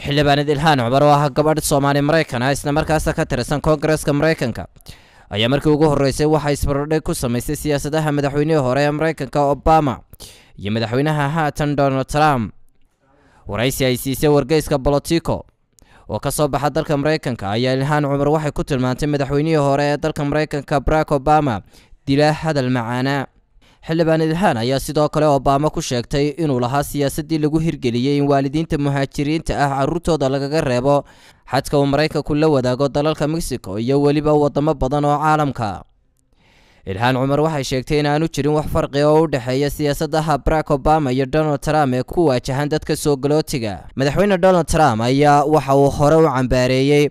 xildhibaanad Ilhaan Cumar oo ah gabadh Soomaali Mareykan ah isla markaasna ka tirsan Koongareeska Mareykanka ayaa markii ugu horeysay waxa isbarbardhig ku sameysay siyaasadaha madaxweynihii hore ee Mareykanka Obama iyo madaxweynaha haatan Donald Trump. waraysi ay siisay wargeyska Politico oo ka soo baxa dalka Mareykanka ayaa Ilhaan Cumar waxay ku tilmaantay madaxweynihii hore ee dalka Mareykanka Barack Obama dilaa hadal macaana. xildhibaanad Ilhaan ayaa sidoo kale Obama ku sheegtay inuu lahaa siyaasadii lagu hirgeliyay in waalidiinta muhaajiriinta ah carruurtooda lagaga reebo xadka uu Mareykanku la wadaago dalalka Mexico iyo waliba wadamo badan oo caalamka. Ilhaan Cumar waxay sheegtay in aanu jirin wax farqi ah oo u dhaxeeya siyaasadaha Barack Obama iyo Donald Trump ee ku waajahan dadka soo galootiga. madaxweyne Donald Trump ayaa waxa uu hore u cambaareeyay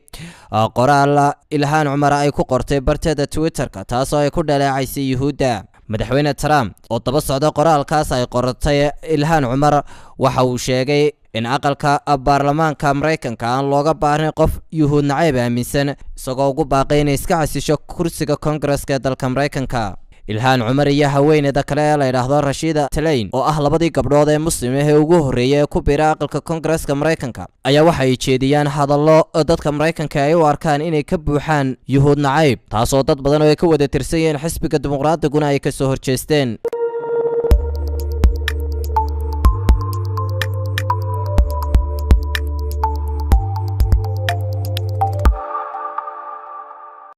qoraal Ilhaan Cumar ay ku qortay barteeda Twitter-ka taasoo ay ku dhaleecaysay Yuhuudda. madaxweyne Trump oo daba socda qoraalkaas ay qortay Ilhaan Cumar waxa uu sheegay in aqalka baarlamaanka Mareykanka aan looga baahnay qof Yuhuud nacayb aaminsan isagoo ugu baaqay inay iska casisho kursiga Koongareeska ee dalka Mareykanka. Ilhaan Cumar iyo haweeneyda kale ee la yiraahdo Rashida Tlaib oo ah labadii gabdhood ee muslim ah ee ugu horeeyay ee ku biiray aqalka Koongareeska Mareykanka ayaa waxay jeediyaan hadallo dadka Mareykanka ay u arkaan inay ka buuxaan Yuhuud nacayb taasoo dad badan oo ay ka wada tirsan yihiin xisbiga dimuqraadiga ay ka soo horjeesteen.